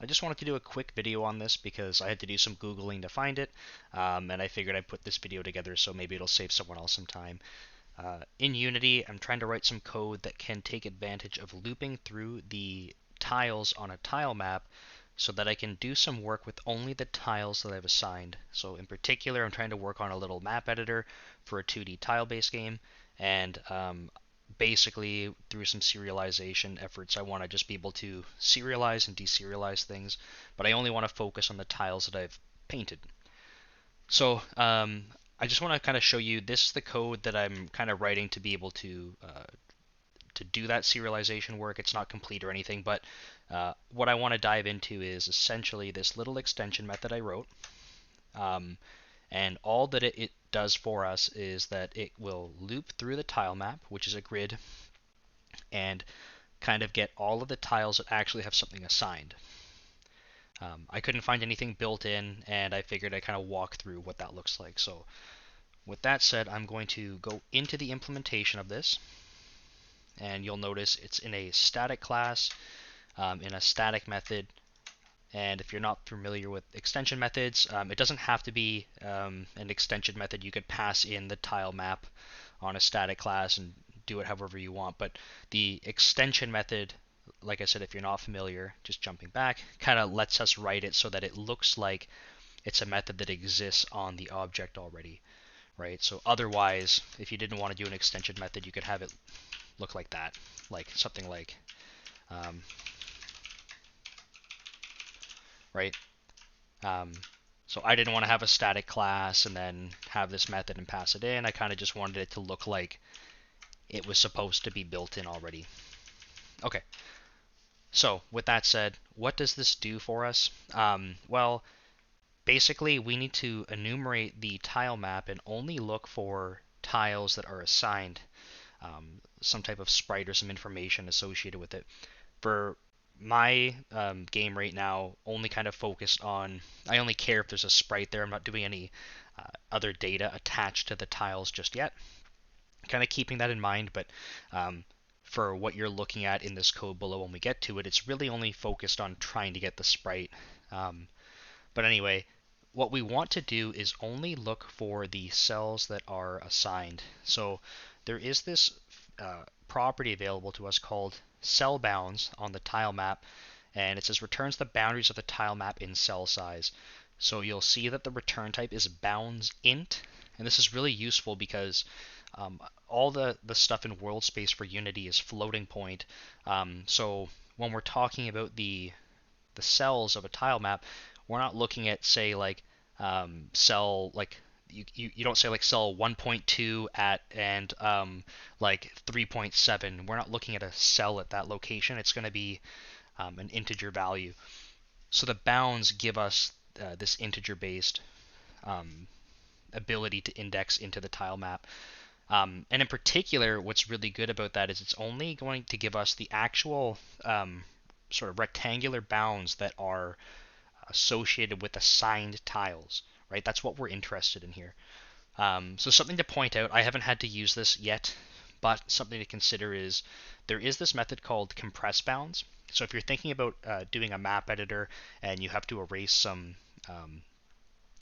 I just wanted to do a quick video on this because I had to do some Googling to find it, and I figured I'd put this video together so maybe it'll save someone else some time. In Unity, I'm trying to write some code that can take advantage of looping through the tiles on a tile map so that I can do some work with only the tiles that I've assigned. So in particular, I'm trying to work on a little map editor for a 2D tile-based game, and basically through some serialization efforts, I want to just be able to serialize and deserialize things, but I only want to focus on the tiles that I've painted. So I just want to kind of show you this is the code that I'm kind of writing to be able to do that serialization work. It's not complete or anything, but what I want to dive into is essentially this little extension method I wrote. And all that it does for us is that it will loop through the tile map, which is a grid, and kind of get all of the tiles that actually have something assigned. I couldn't find anything built in, and I figured I'd kind of walk through what that looks like. So with that said, I'm going to go into the implementation of this, and you'll notice it's in a static class, in a static method. And if you're not familiar with extension methods, it doesn't have to be an extension method. You could pass in the tile map on a static class and do it however you want. But the extension method, like I said, if you're not familiar, just jumping back, kind of lets us write it so that it looks like it's a method that exists on the object already, right? So otherwise, if you didn't want to do an extension method, you could have it look like that, like something like, right? So I didn't want to have a static class and then have this method and pass it in. I kind of just wanted it to look like it was supposed to be built in already. Okay, so with that said, what does this do for us? Well, basically we need to enumerate the tile map and only look for tiles that are assigned some type of sprite or some information associated with it. For my game right now, only kind of focused on, I only care if there's a sprite there. I'm not doing any other data attached to the tiles just yet. Kind of keeping that in mind, but for what you're looking at in this code below when we get to it, it's really only focused on trying to get the sprite. But anyway, what we want to do is only look for the cells that are assigned. So there is this property available to us called CellBounds on the tile map, and it says returns the boundaries of the tile map in cell size. So you'll see that the return type is bounds int, and this is really useful because all the stuff in world space for Unity is floating point. So when we're talking about the cells of a tile map, we're not looking at, say, like cell, like you don't say like cell 1.2 at and like 3.7. We're not looking at a cell at that location. It's going to be an integer value. So the bounds give us this integer-based ability to index into the tile map. And in particular, what's really good about that is it's only going to give us the actual sort of rectangular bounds that are associated with assigned tiles, right? That's what we're interested in here. So something to point out, I haven't had to use this yet, but something to consider is there is this method called compress bounds. So if you're thinking about doing a map editor and you have to erase some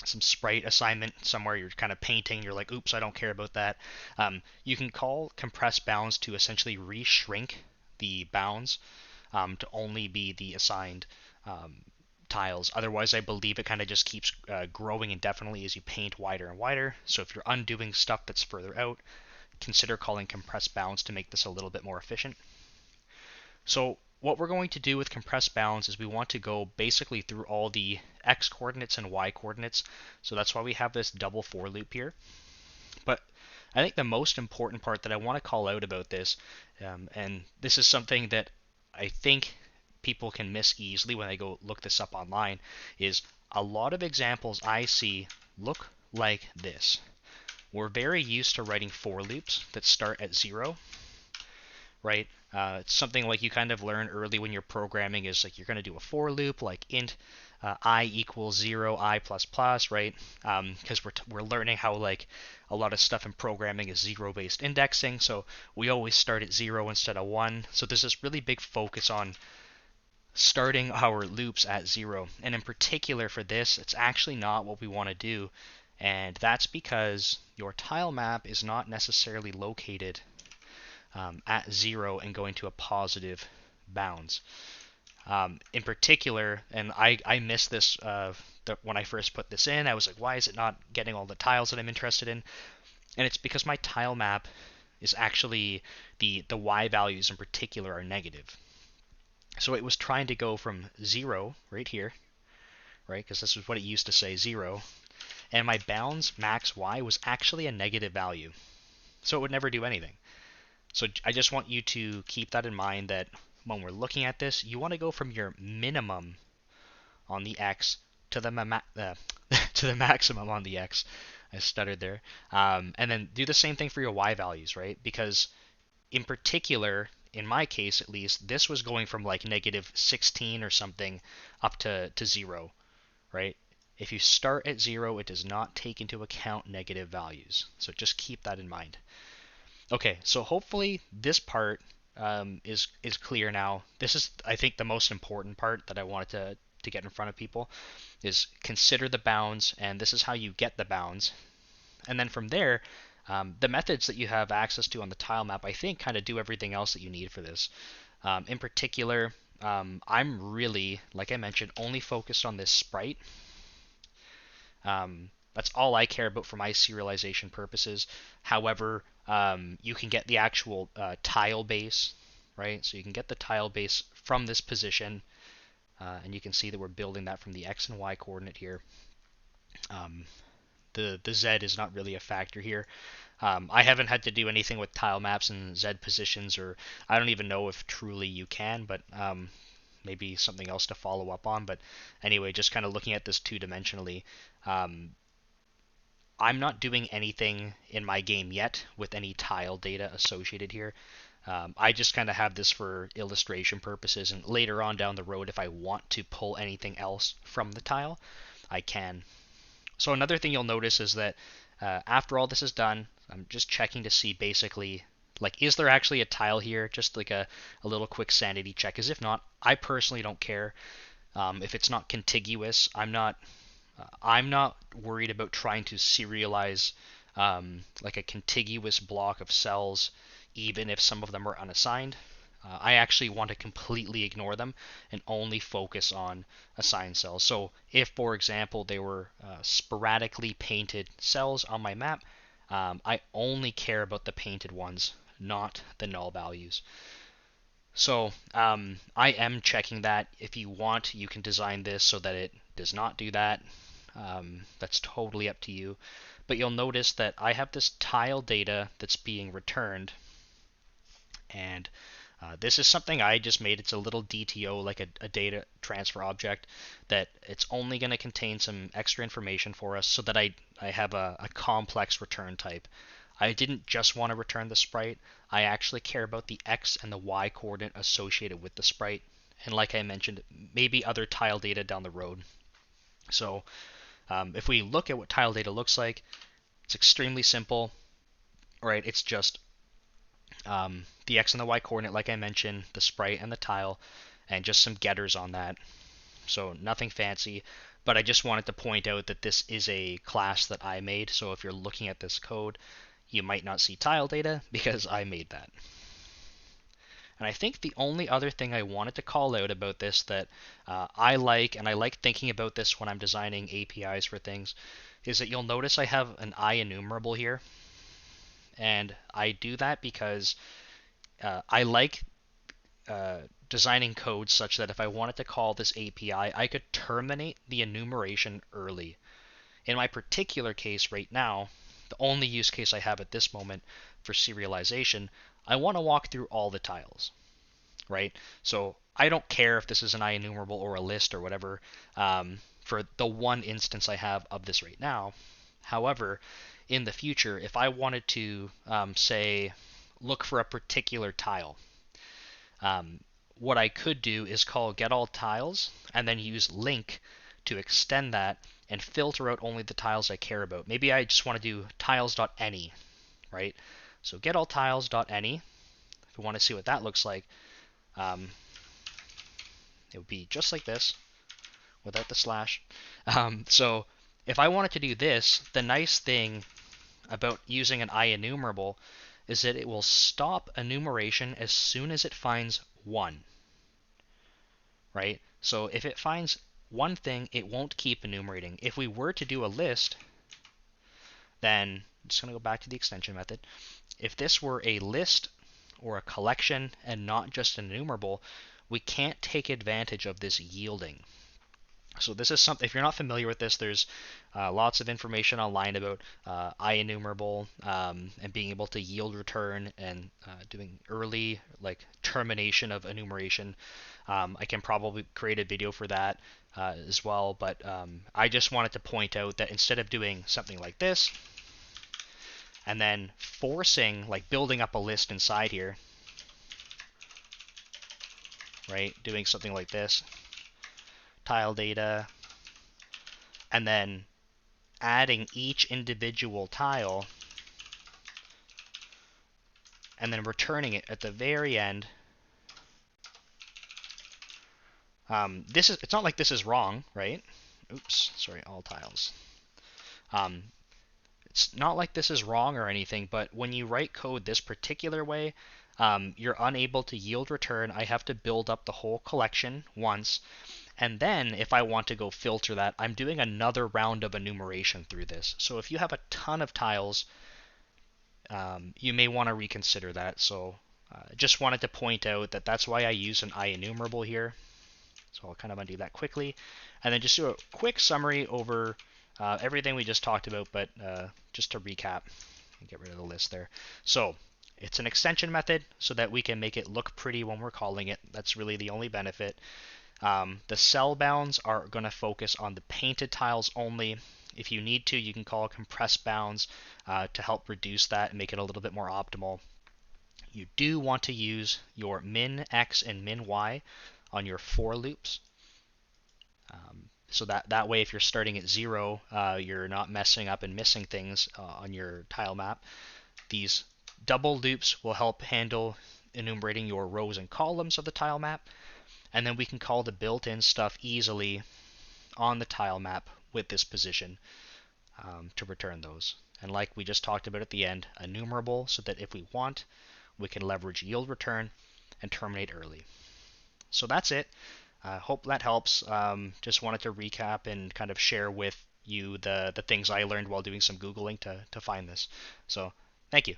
sprite assignment somewhere, you're kind of painting, you're like, oops, I don't care about that. You can call compress bounds to essentially reshrink the bounds to only be the assigned tiles. Otherwise, I believe it kind of just keeps growing indefinitely as you paint wider and wider. So if you're undoing stuff that's further out, consider calling compress bounds to make this a little bit more efficient. So what we're going to do with compress bounds is we want to go basically through all the x coordinates and y coordinates. So that's why we have this double for loop here. But I think the most important part that I want to call out about this, and this is something that I think people can miss easily when they go look this up online, is a lot of examples I see look like this. We're very used to writing for loops that start at 0, right? It's something like you kind of learn early when you're programming is like you're going to do a for loop like int I equals 0, I plus plus, right? Because we're learning how like a lot of stuff in programming is 0-based indexing, so we always start at 0 instead of 1. So there's this really big focus on starting our loops at 0. And in particular for this, it's actually not what we want to do. And that's because your tile map is not necessarily located at 0 and going to a positive bounds. In particular, and I missed this when I first put this in. I was like, why is it not getting all the tiles that I'm interested in? And it's because my tile map is actually, the y values in particular are negative. So it was trying to go from 0 right here, right? Because this is what it used to say, 0. And my bounds max y was actually a negative value. So it would never do anything. So I just want you to keep that in mind, that when we're looking at this, you want to go from your minimum on the x to the to the maximum on the x. I stuttered there. And then do the same thing for your y values, right? Because in particular, in my case at least, this was going from like negative 16 or something up to 0, right? If you start at 0, it does not take into account negative values. So just keep that in mind. Okay, so hopefully this part is clear now. This is, I think, the most important part that I wanted to get in front of people, is consider the bounds, and this is how you get the bounds. And then from there, the methods that you have access to on the tile map, I think, kind of do everything else that you need for this. In particular, I'm really, like I mentioned, only focused on this sprite. That's all I care about for my serialization purposes. However, you can get the actual tile base, right? So you can get the tile base from this position, and you can see that we're building that from the x and y coordinate here. The z is not really a factor here. I haven't had to do anything with tile maps and z positions, or I don't even know if truly you can, but maybe something else to follow up on. But anyway, just kind of looking at this two-dimensionally, I'm not doing anything in my game yet with any tile data associated here. I just kind of have this for illustration purposes, and later on down the road, if I want to pull anything else from the tile, I can. So another thing you'll notice is that after all this is done, I'm just checking to see basically, like, is there actually a tile here? Just like a little quick sanity check. As if not, I personally don't care. If it's not contiguous, I'm not worried about trying to serialize like a contiguous block of cells, even if some of them are unassigned. I actually want to completely ignore them and only focus on assigned cells. So if, for example, they were sporadically painted cells on my map, I only care about the painted ones, not the null values. So I am checking that. If you want, you can design this so that it does not do that. That's totally up to you. But you'll notice that I have this tile data that's being returned, and this is something I just made. It's a little DTO, like a data transfer object, that it's only going to contain some extra information for us so that I have a complex return type. I didn't just want to return the sprite. I actually care about the x and the y coordinate associated with the sprite. And like I mentioned, maybe other tile data down the road. So if we look at what tile data looks like, it's extremely simple, right? It's just the x and the y coordinate, like I mentioned, the sprite and the tile, and just some getters on that. So nothing fancy, but I just wanted to point out that this is a class that I made. So if you're looking at this code, you might not see tile data because I made that. And I think the only other thing I wanted to call out about this that I like, and I like thinking about this when I'm designing APIs for things, is that you'll notice I have an IEnumerable here. And I do that because I like designing code such that if I wanted to call this API, I could terminate the enumeration early. In my particular case right now, the only use case I have at this moment for serialization, I want to walk through all the tiles, right? So I don't care if this is an IEnumerable or a list or whatever for the one instance I have of this right now. However, in the future, if I wanted to, say, look for a particular tile, what I could do is call getAllTiles and then use link to extend that and filter out only the tiles I care about. Maybe I just want to do tiles.any, right? So getAllTiles.any, if we want to see what that looks like. It would be just like this without the slash. So if I wanted to do this, the nice thing about using an IEnumerable is that it will stop enumeration as soon as it finds one, right? So if it finds one thing, it won't keep enumerating. If we were to do a list, then I'm just going to go back to the extension method. If this were a list or a collection and not just an enumerable, we can't take advantage of this yielding. So this is something, if you're not familiar with this, there's lots of information online about IEnumerable and being able to yield return and doing early like termination of enumeration. I can probably create a video for that as well, but I just wanted to point out that instead of doing something like this and then forcing, like building up a list inside here, right, doing something like this, tile data, and then adding each individual tile and then returning it at the very end. It's not like this is wrong, right? Oops, sorry, all tiles. It's not like this is wrong or anything, but when you write code this particular way, you're unable to yield return. I have to build up the whole collection once, and then if I want to go filter that, I'm doing another round of enumeration through this. So if you have a ton of tiles, you may want to reconsider that. So just wanted to point out that that's why I use an IEnumerable here. So I'll kind of undo that quickly, and then just do a quick summary over everything we just talked about, but just to recap and get rid of the list there. So it's an extension method so that we can make it look pretty when we're calling it. That's really the only benefit. The CellBounds are going to focus on the painted tiles only. If you need to, you can call compress bounds to help reduce that and make it a little bit more optimal. You do want to use your min x and min y on your for loops. So that way, if you're starting at 0, you're not messing up and missing things on your tile map. These double loops will help handle enumerating your rows and columns of the tile map. And then we can call the built-in stuff easily on the tile map with this position to return those. And like we just talked about at the end, enumerable, so that if we want, we can leverage yield return and terminate early. So that's it. Hope that helps. Just wanted to recap and kind of share with you the things I learned while doing some Googling to find this. So thank you.